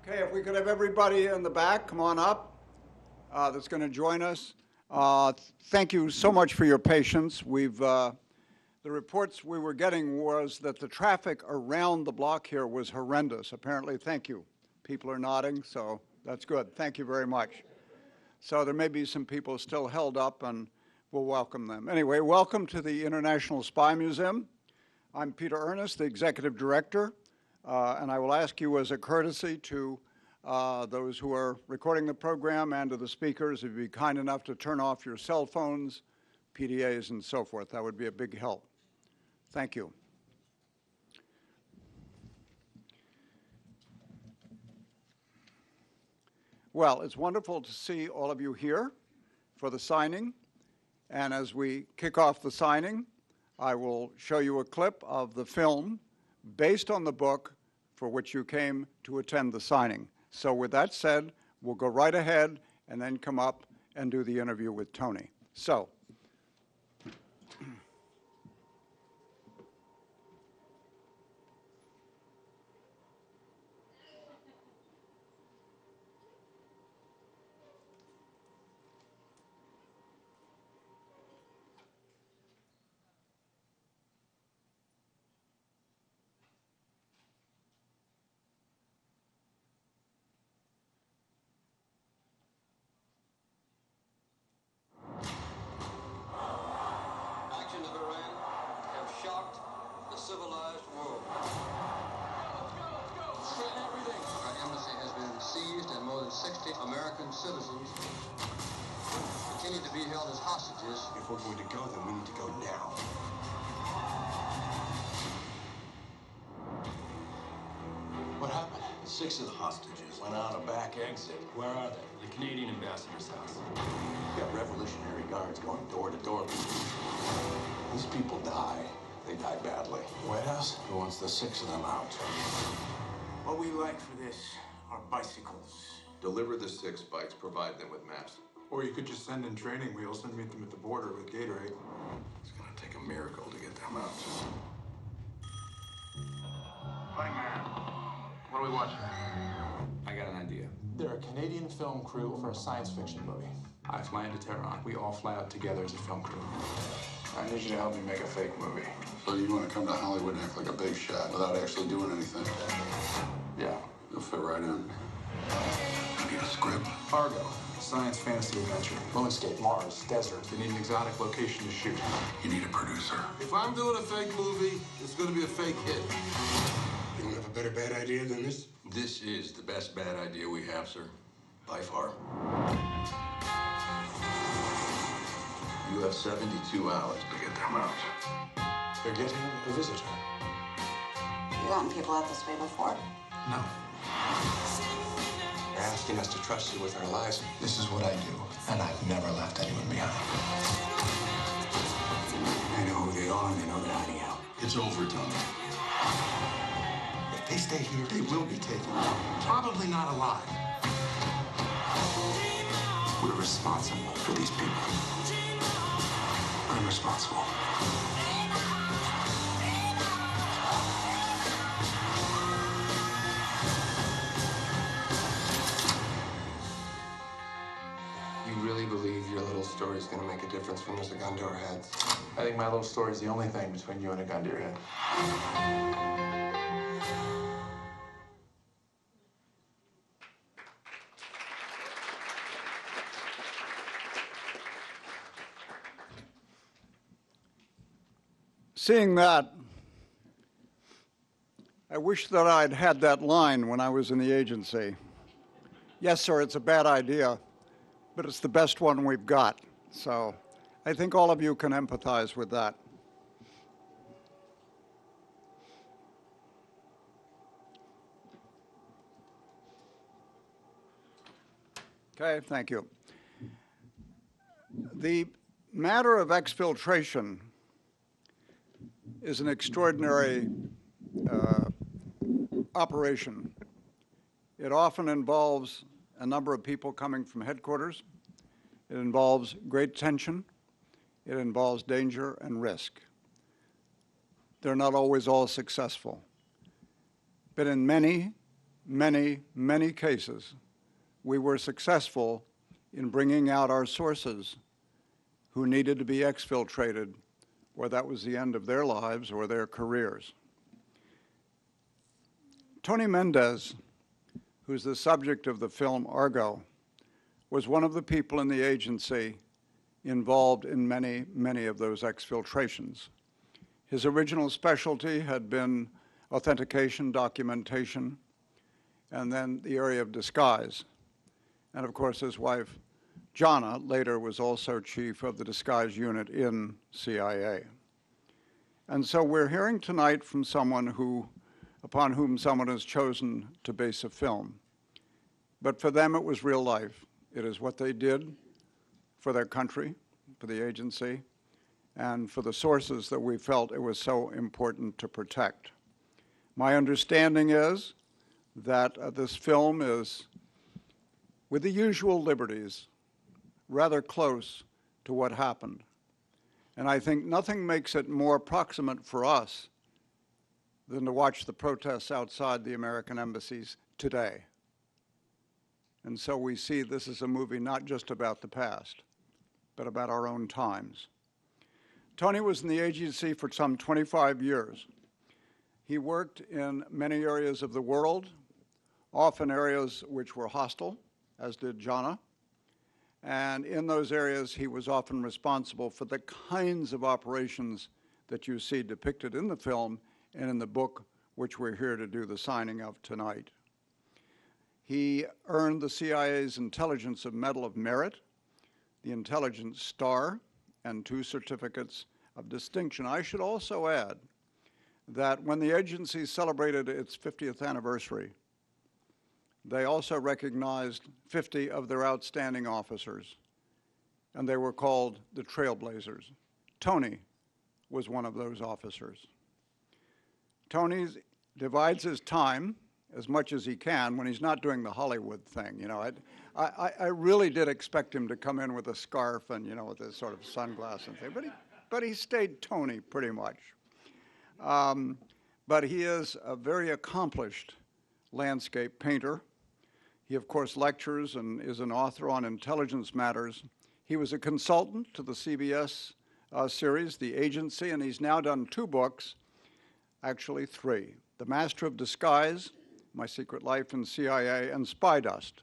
Okay, if we could have everybody in the back come on up that's going to join us. Thank you so much for your patience. The reports we were getting was that the traffic around the block here was horrendous. Apparently, thank you. People are nodding, so that's good. Thank you very much. So there may be some people still held up, and we'll welcome them. Anyway, welcome to the International Spy Museum. I'm Peter Ernest, the executive director, and I will ask you as a courtesy to those who are recording the program and to the speakers, if you'd be kind enough to turn off your cell phones, PDAs, and so forth. That would be a big help. Thank you. Well, it's wonderful to see all of you here for the signing. And as we kick off the signing, I will show you a clip of the film based on the book for which you came to attend the signing. So with that said, we'll go right ahead and then come up and do the interview with Tony. So. Actions of Iran have shocked the civilized world. Shred everything. Our embassy has been seized and more than 60 American citizens continue to be held as hostages. If we're going to go, then we need to go now. What happened? 6 of the hostages went out a back exit. Where are they? The Canadian ambassador's house. We got Revolutionary Guards going door to door. These people die. They die badly. White House? Who wants the 6 of them out? What we like for this are bicycles. Deliver the 6 bikes, provide them with maps. Or you could just send in training wheels and meet them at the border with Gatorade. It's gonna take a miracle to get them out. Buddy man, what are we watching? I got an idea. They're a Canadian film crew for a science fiction movie. I fly into Tehran. We all fly out together as a film crew. I need you to help me make a fake movie. So you want to come to Hollywood and act like a big shot without actually doing anything? Yeah. You'll fit right in. I need a script. Argo, science fantasy adventure. Moonscape, Mars, desert. They need an exotic location to shoot. You need a producer. If I'm doing a fake movie, it's going to be a fake hit. You don't have a better bad idea than this? This is the best bad idea we have, sir. By far. You have 72 hours To get them out. They're getting a visitor. You gotten people out this way before? No. They're asking us to trust you with our lives. This is what I do, and I've never left anyone behind. They know who they are and they know they're hiding out. It's over, Tony. If they stay here, they will be taken. Probably not alive. We're responsible for these people. I'm responsible. You really believe your little story is going to make a difference when there's a gun to our heads? I think my little story is the only thing between you and a gun to your head. Seeing that, I wish that I'd had that line when I was in the agency. Yes, sir, it's a bad idea, but it's the best one we've got. So I think all of you can empathize with that. Okay, thank you. The matter of exfiltration is an extraordinary operation. It often involves a number of people coming from headquarters. It involves great tension. It involves danger and risk. They're not always all successful. But in many, many, many cases, we were successful in bringing out our sources who needed to be exfiltrated, or that was the end of their lives or their careers. Tony Mendez, who's the subject of the film Argo, was one of the people in the agency involved in many, many of those exfiltrations. His original specialty had been authentication, documentation, and then the area of disguise. And of course, his wife, Jana, later was also chief of the disguise unit in CIA. And so we're hearing tonight from someone upon whom someone has chosen to base a film. But for them, it was real life. It is what they did for their country, for the agency, and for the sources that we felt it was so important to protect. My understanding is that this film is, with the usual liberties, rather close to what happened. And I think nothing makes it more proximate for us than to watch the protests outside the American embassies today. And so we see this is a movie not just about the past, but about our own times. Tony was in the agency for some 25 years. He worked in many areas of the world, often areas which were hostile, as did Jana. And in those areas, he was often responsible for the kinds of operations that you see depicted in the film and in the book, which we're here to do the signing of tonight. He earned the CIA's Intelligence Medal of Merit, the Intelligence Star, and 2 certificates of distinction. I should also add that when the agency celebrated its 50th anniversary, they also recognized 50 of their outstanding officers, and they were called the Trailblazers. Tony was one of those officers. Tony divides his time as much as he can when he's not doing the Hollywood thing. You know, I really did expect him to come in with a scarf and, you know, with this sort of sunglass and thing, but he stayed Tony pretty much. But he is a very accomplished landscape painter. He, of course, lectures and is an author on intelligence matters. He was a consultant to the CBS series, The Agency, and he's now done 2 books, actually 3. The Master of Disguise, My Secret Life in CIA, and Spy Dust,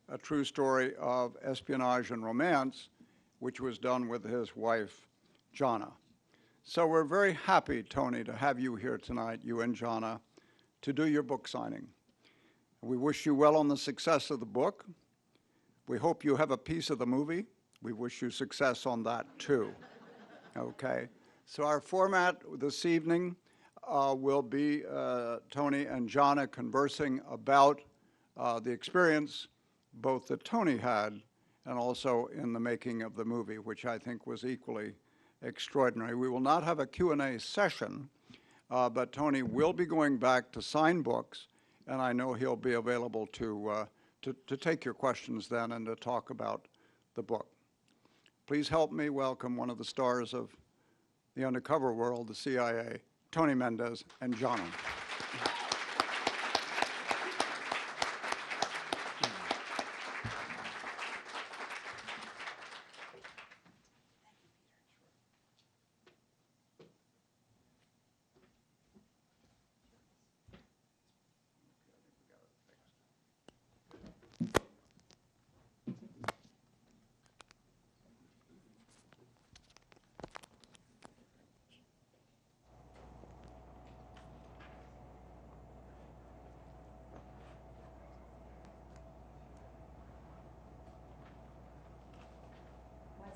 a true story of espionage and romance, which was done with his wife, Jana. So we're very happy, Tony, to have you here tonight, you and Jana, to do your book signing. We wish you well on the success of the book. We hope you have a piece of the movie. We wish you success on that, too. Okay? So our format this evening will be Tony and Jana conversing about the experience both that Tony had and also in the making of the movie, which I think was equally extraordinary. We will not have a Q&A session, but Tony will be going back to sign books, and I know he'll be available to take your questions then and to talk about the book. Please help me welcome one of the stars of the undercover world, the CIA, Tony Mendez and Jana.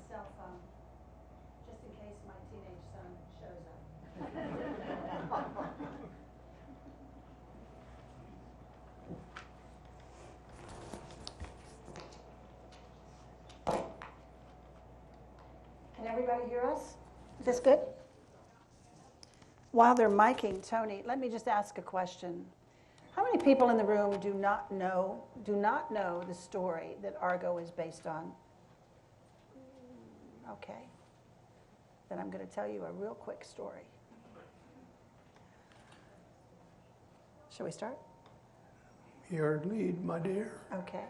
Cell phone, just in case my teenage son shows up. Can everybody hear us? Is this good? While they're miking Tony, let me just ask a question. How many people in the room do not know the story that Argo is based on? Okay, then I'm going to tell you a real quick story. Shall we start? Your lead, my dear. Okay.